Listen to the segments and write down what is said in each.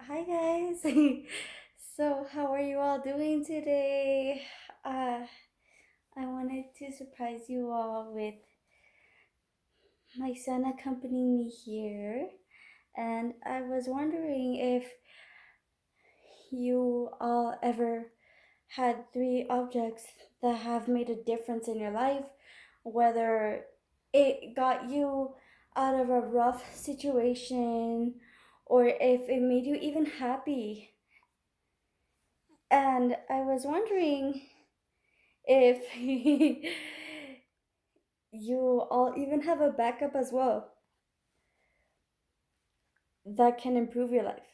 Hi guys. So, how are you all doing today? Uh, I wanted to surprise you all with my son accompanying me here, and I was wondering if you all ever had three objects that have made a difference in your life, whether it got you out of a rough situation or if it made you even happy. And I was wondering if you all even have a backup as well that can improve your life.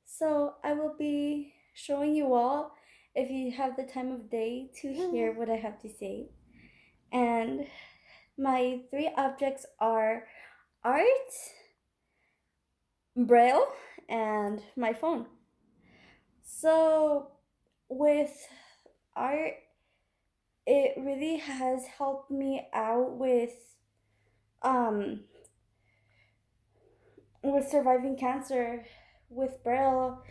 So I will be showing you all if you have the time of day to hear what I have to say. And my three objects are art, braille, and my phone. So with art, it really has helped me out um with surviving cancer. With braille,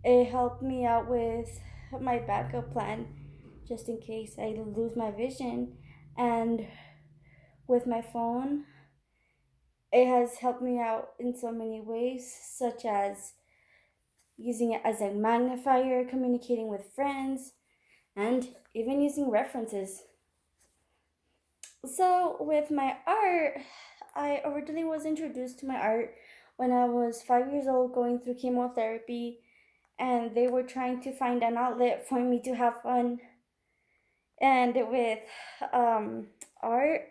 it helped me out with my backup plan just in case I lose my vision. And with my phone, it has helped me out in so many ways, such as using it as a magnifier, communicating with friends, and even using references. So with my art, I originally was introduced to my art when I was 5 years old, going through chemotherapy, and they were trying to find an outlet for me to have fun. And with um, art,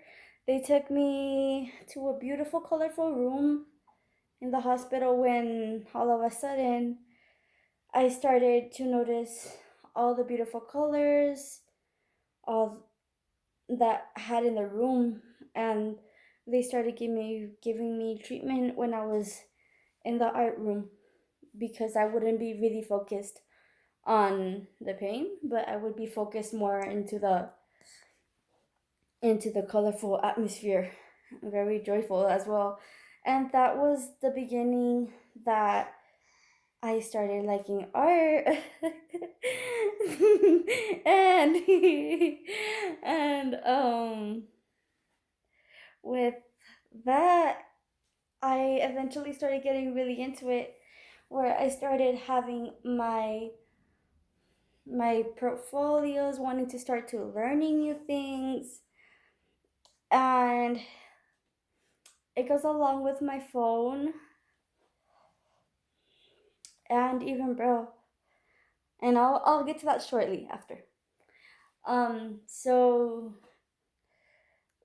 they took me to a beautiful, colorful room in the hospital when all of a sudden I started to notice all the beautiful colors, all that I had in the room, and they started giving me treatment when I was in the art room because I wouldn't be really focused on the pain, but I would be focused more into the colorful atmosphere, very joyful as well. And that was the beginning that I started liking art. and and with that, I eventually started getting really into it, where I started having my portfolios, wanting to start to learning new things, and it goes along with my phone and even braille, and I'll get to that shortly after. So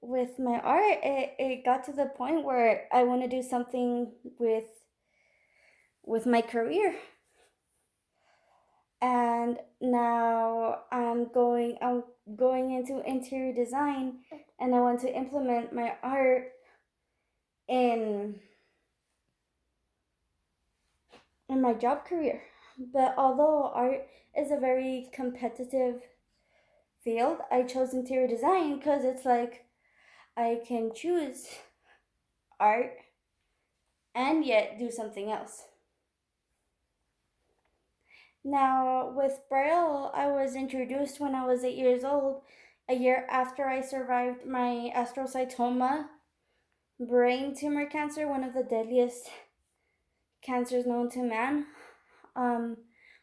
with my art, it got to the point where I want to do something with my career, and now I'm going into interior design, and I want to implement my art in in my job career. But although art is a very competitive field, I chose interior design because it's like I can choose art and yet do something else. Now, with Braille, I was introduced when I was 8 years old, a year after I survived my astrocytoma brain tumor cancer, one of the deadliest cancers known to man. Um,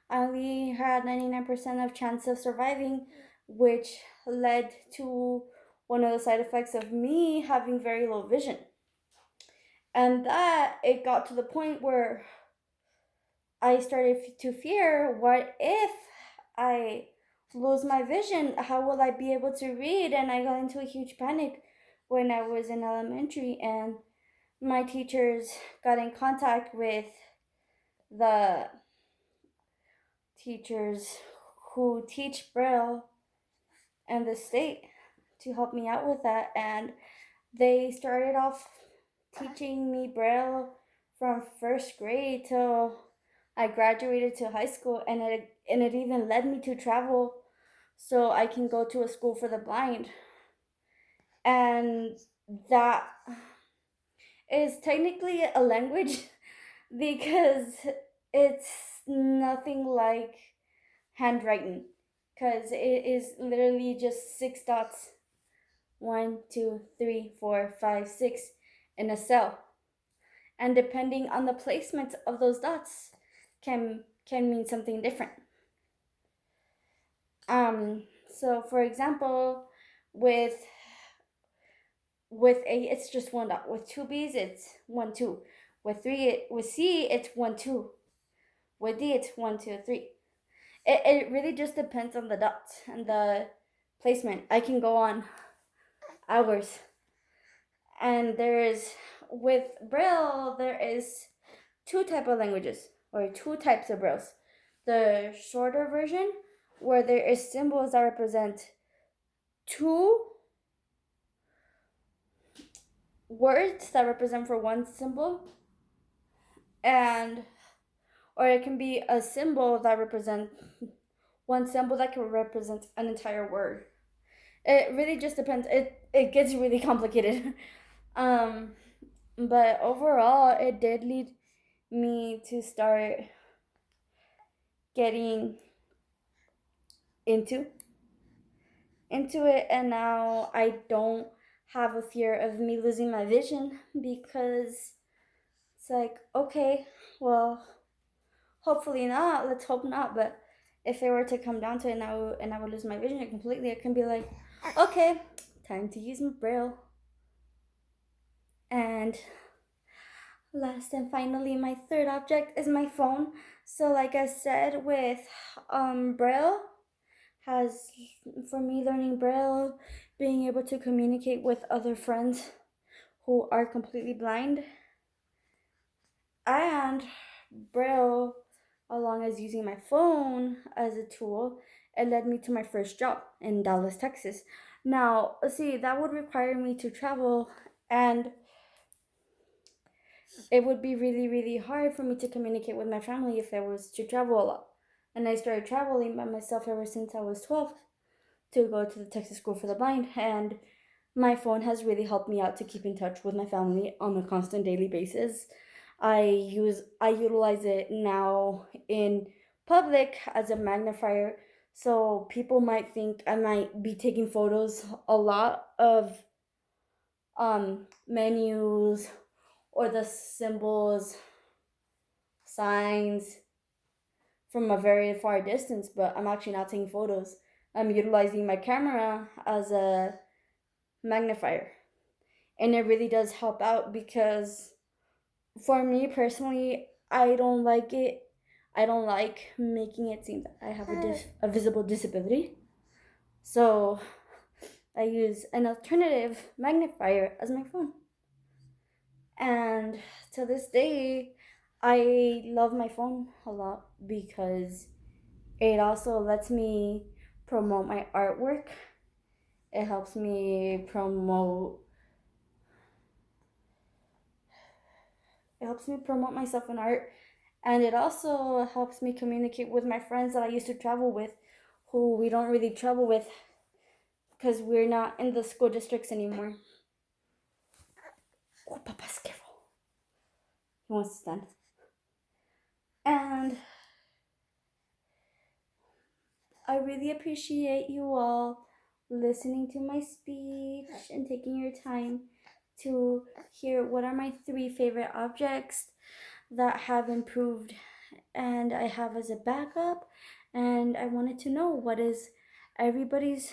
I only had 99% of chance of surviving, which led to one of the side effects of me having very low vision. And that it got to the point where I started to fear, what if I lose my vision? How will I be able to read? And I got into a huge panic when I was in elementary, and my teachers got in contact with the teachers who teach Braille in the state to help me out with that. And they started off teaching me Braille from first grade till I graduated to high school, and it even led me to travel so I can go to a school for the blind. And that is technically a language because it's nothing like handwriting, because it is literally just six dots, one, two, three, four, five, six, in a cell, and depending on the placement of those dots, can mean something different. So for example, with with A it's just one dot. With two B's it's one two. With C it's one two. With D it's one two three. It really just depends on the dots and the placement. I can go on hours. And with Braille there is two type of languages, or two types of Brailles. The shorter version, where there is symbols that represent two words that represent for one symbol, and or it can be a symbol that represents one symbol that can represent an entire word. It really just depends. It gets really complicated. um but overall it did lead me to start getting into it, and now I don't have a fear of me losing my vision, because it's like, okay, well, hopefully not, let's hope not, but if it were to come down to it, and I would lose my vision completely, it can be like, okay, time to use my Braille. And last and finally, my third object is my phone. So like I said, with Braille has, for me, learning Braille, being able to communicate with other friends who are completely blind, and Braille, along as using my phone as a tool, it led me to my first job in Dallas, Texas. Now, see, that would require me to travel, and it would be really, really hard for me to communicate with my family if I was to travel a lot. And I started traveling by myself ever since I was 12 to go to the Texas School for the Blind, and my phone has really helped me out to keep in touch with my family on a constant daily basis. I utilize it now in public as a magnifier, so people might think I might be taking photos a lot of menus or the symbols, signs from a very far distance, but I'm actually not taking photos. I'm utilizing my camera as a magnifier. And it really does help out, because for me personally, I don't like it. I don't like making it seem that I have a visible disability. So I use an alternative magnifier as my phone. And to this day, I love my phone a lot, because it also lets me promote my artwork. It helps me promote myself in art, and it also helps me communicate with my friends that I used to travel with, who we don't really travel with because we're not in the school districts anymore. Oh, Papa's careful. He wants to stand. And I really appreciate you all listening to my speech and taking your time to hear what are my 3 favorite objects that have improved and I have as a backup. And I wanted to know what is everybody's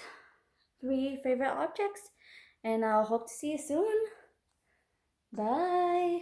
3 favorite objects. And I'll hope to see you soon. Bye.